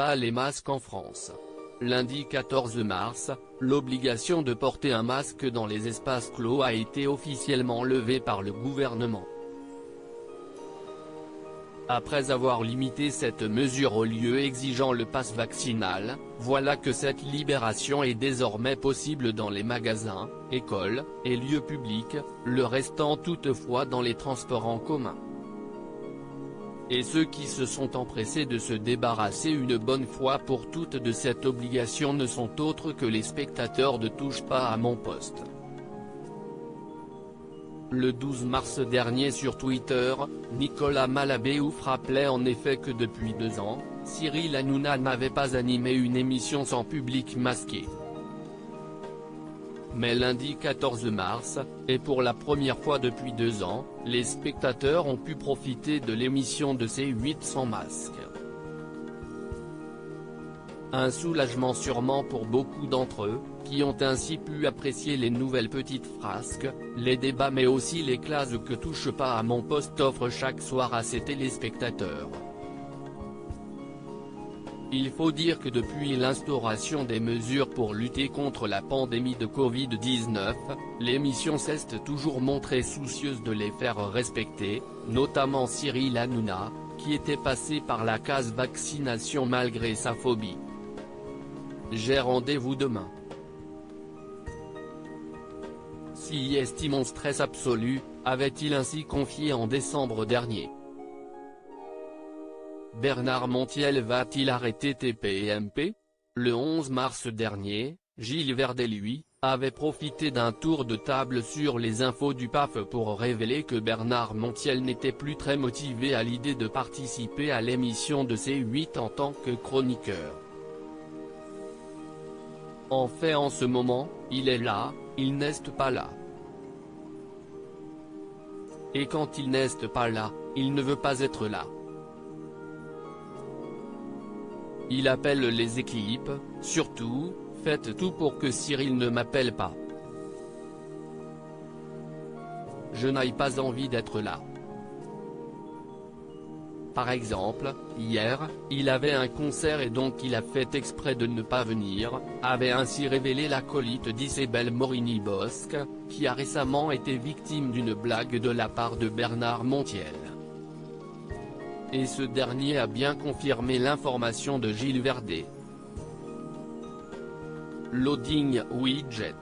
bas les masques en France. Lundi 14 mars, l'obligation de porter un masque dans les espaces clos a été officiellement levée par le gouvernement. Après avoir limité cette mesure aux lieux exigeant le pass vaccinal, voilà que cette libération est désormais possible dans les magasins, écoles, et lieux publics, le restant toutefois dans les transports en commun. Et ceux qui se sont empressés de se débarrasser une bonne fois pour toutes de cette obligation ne sont autres que les spectateurs de Touche pas à mon poste. Le 12 mars dernier sur Twitter, Nicolas Malabéouf rappelait en effet que depuis 2 ans, Cyril Hanouna n'avait pas animé une émission sans public masqué. Mais lundi 14 mars, et pour la première fois depuis 2 ans, les spectateurs ont pu profiter de l'émission de C8 sans masque. Un soulagement sûrement pour beaucoup d'entre eux, qui ont ainsi pu apprécier les nouvelles petites frasques, les débats mais aussi les classes que Touche pas à mon poste offre chaque soir à ses téléspectateurs. Il faut dire que depuis l'instauration des mesures pour lutter contre la pandémie de Covid-19, l'émission s'est toujours montrée soucieuse de les faire respecter, notamment Cyril Hanouna, qui était passé par la case vaccination malgré sa phobie. J'ai rendez-vous demain. Si est mon stress absolu, avait-il ainsi confié en décembre dernier. Bernard Montiel va-t-il arrêter TPMP? Le 11 mars dernier, Gilles Verdet lui, avait profité d'un tour de table sur les infos du PAF pour révéler que Bernard Montiel n'était plus très motivé à l'idée de participer à l'émission de C8 en tant que chroniqueur. En fait en ce moment, il est là, il n'est pas là. Et quand il n'est pas là, il ne veut pas être là. Il appelle les équipes, surtout, faites tout pour que Cyril ne m'appelle pas. Je n'ai pas envie d'être là. Par exemple, hier, il avait un concert et donc il a fait exprès de ne pas venir, avait ainsi révélé l'acolyte d'Isabelle Morini-Bosc, qui a récemment été victime d'une blague de la part de Bernard Montiel. Et ce dernier a bien confirmé l'information de Gilles Verdet. Loading Widget.